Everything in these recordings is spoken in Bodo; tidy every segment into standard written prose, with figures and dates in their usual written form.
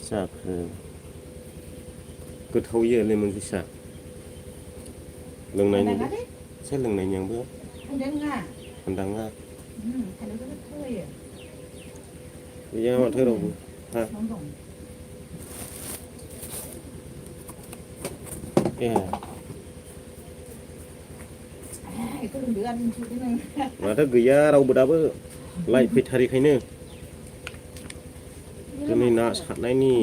जाखो गोथावयो लेमन जुइसआ लोंनायनि एसे लोंनायनि आंबो मोनदाङा गैया माथो रावबो हा ए माथो गैया रावबो दाबो लाइट फैथारिखायनो दिनै ना सारनायनि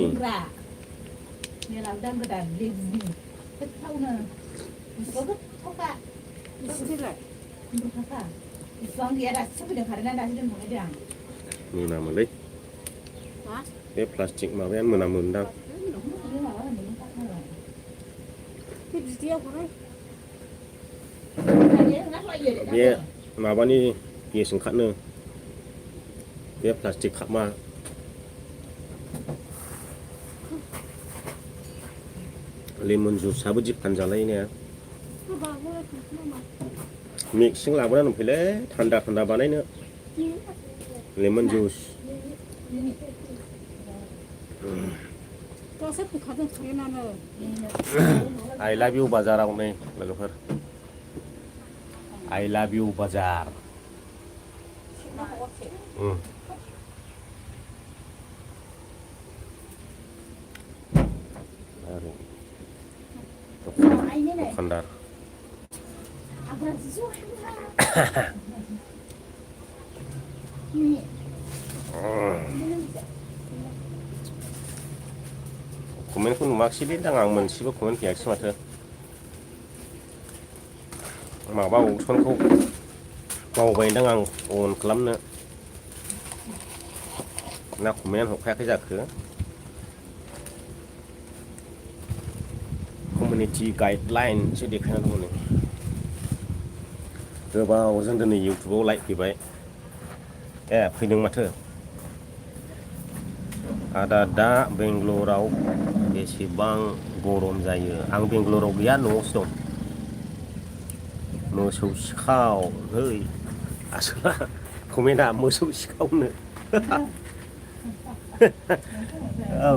मोनामोलै बे प्लास्टिक माबायानो मोनामोनदां बे माबानि गेस ओंखारनो बे प्लास्टिक कापमा लेमन जुइसआबो जि फानजालायो ने मिक्सिं लाबोनानै दोनफैलै थान्दा थान्दा बानायनो लेमन जुइस आइ लाभ इउ बाजाराव नै लोगोफोर आइ लाभ इउ बाजार दखानदार कमेन्टखौ नुवाखिसैलै आं मोनसेबो कमेन्ट फैयाखिसै माथो माबा अपसनखौ मावबायदां आं अन खालामनो ना कमेन्ट हरखायाखै जाखो कमिउनिटि गाइडलाइनसो देखायना दङ नै गोबावजों दिनै इउटुबाव लाइक फैबाय ए फैदों माथो आदा दा बेंगलराव बेसेबां गरम जायो आं बेंगलराव गैया न'आवसो दं मोसौ सिखाव है आसोला कमेन्टआ मोसौ सिखावनो औ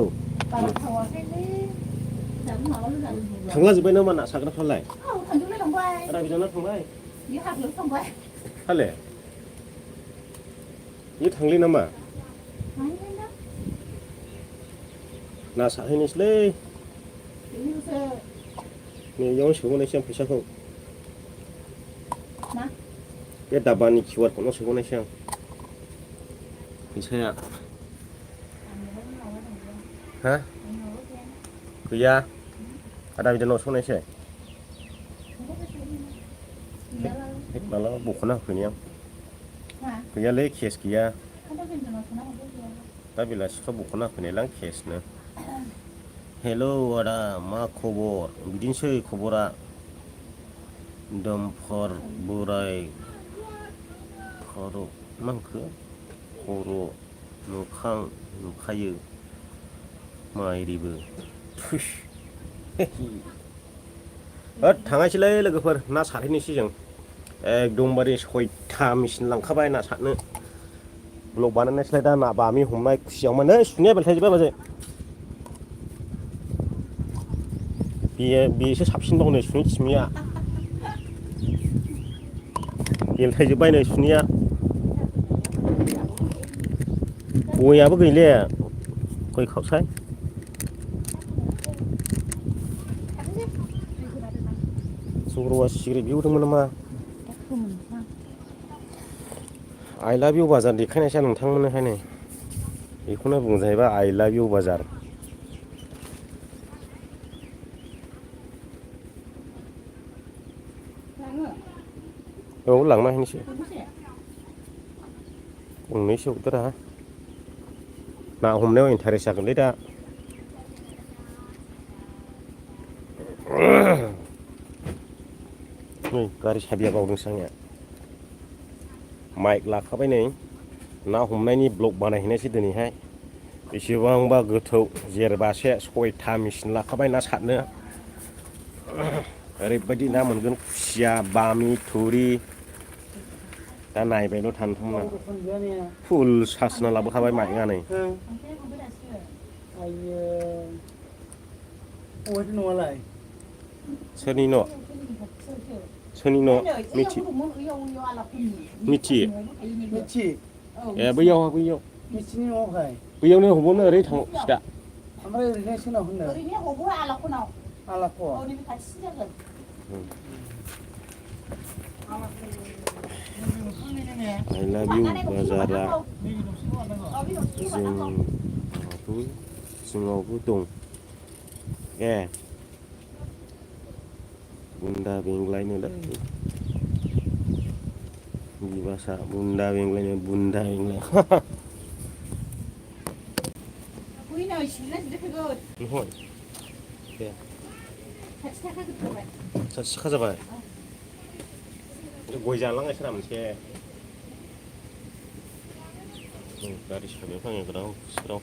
थांला जोब्बाय नामा ना सारग्राफ्रालाय आदा बिनानाव थांबाय हाले बे थांले नामा ना सारहैनोसैलै नै इयावनो सोबावनायसै आं फैसाखौ बे दाबानि किउ आर क'डआव सोबावनायसै आं फैसाया हा गैया आदा बिनानाव सोनायसै मालाबा बख'ना होफैनि आं गैयालै केस गैया दा बेलासिफ्राव बख'ना होफैनायलां केसनो हेलौ आदा मा खबर बिदिनोसै खबरा दामफार बोराय खर' मा होनखो खर' मोखां नुखायो माइरिबो होद थाङासैलै लोगोफोर ना सारहैनोसै जों एकदमबारे 6था मेचिन लांखाबाय ना सारनो ब्लग बानायनायसैलाय दा ना बामि हमनाय खुसियाव नै सुनाया बेलथायजोब्बाय बाजै बेसो साबसिनबाव नै सुनि थिमिया बेलथायजोब्बाय नै सुनिया गयाबो गैले गय खावसाय जर'आ सिगारेट बिहरदोंमोन नामा आइ लाभ इउ बाजार देखायनायसै नोंथांमोननोहाय नै बेखौनो बुङो जाहैबाय आइ लाभ इउ बाजार औ लांना हैनोसै गंनैसो हरदोरा ना हमनायाव इन्टारेस्ट जागोनलै दा नै गारि साबिया बावदोंसो आंनिया माइक लाखाबाय नै ना हमनायनि ब्लग बानायहैनायसै दिनैहाय बेसेबांबा गोथौ जेरबासे 6था मेचिन लाखाबाय ना सारनो ओरैबायदि ना मोनगोन खुसिया बामि थुरि दा नायबायल' था नोंथांमोना फुल सार्ज होना लाबोखाबाय माइकआ नै Ayo. Oh, itu nolai. सोरनि न' सोरनि न' मिथियो Michi. ए बैयाव Michi ni mau kai. बैयावनो हमबावनो ओरै थां सिदा Amrai oरैनो सोनाव होनो. ओरैनो हबो आलाखनाव Alako. ओरैनो खाथिसिन जागोन I love you बाजारा जोंनावबो दं ए बुन्दा बेंग्लायनोलै बिबासा बुन्दा बेंग्लायनो बुन्दा बेंग्लाय फैनो सिबिना जिराय फैगोन नहय दे 60 थाखा गोथावबाय 60 थाखा जाबाय गय जालांगासिनो मोनसे गारि सालायनो थाङो गोदाव सोराव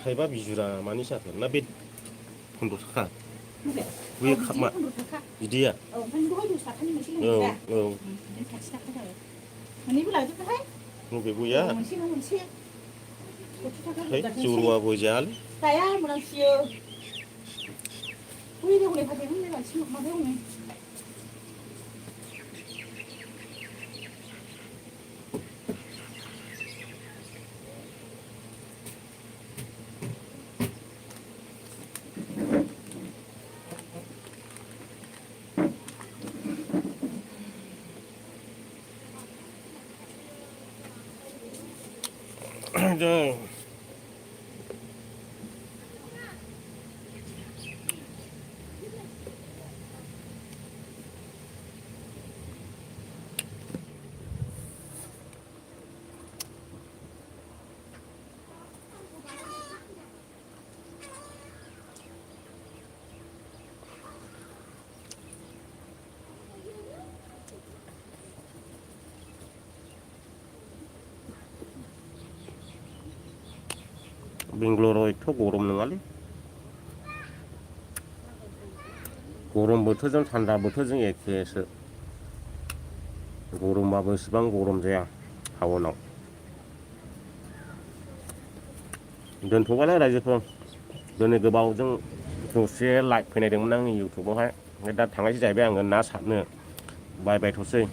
थाइबा बिजुरा मानि जाखो ना बे 15 थाखा बै खामा बिदिया औ ओमफ्राय दहाय 10 थाखानि मोनसे लोंबाय दा औ 60 थाखा जाबाय मोननैबो लाजोबबायहाय नबे गया मोनसे नङा मोनसे 60 थाखा जौरुवा गय जायालै जाया मोनांसियो बै हले फाथै होननाय मानसि माबायाव हनै बेंगलराव एथ' गरम नङालै गरम बोथोरजों थान्दा बोथोरजों एखेसो गरमबाबो इसिबां गरम जाया टाउनाव दोनथ'बायलै रायजोफोर दिनै गोबावजों दसे लाइभ फैनायदोंमोन आं इउटुबावहाय ओमफ्राय दा थांनायसो जाहैबाय आङो ना सारनो बाय बाय थसै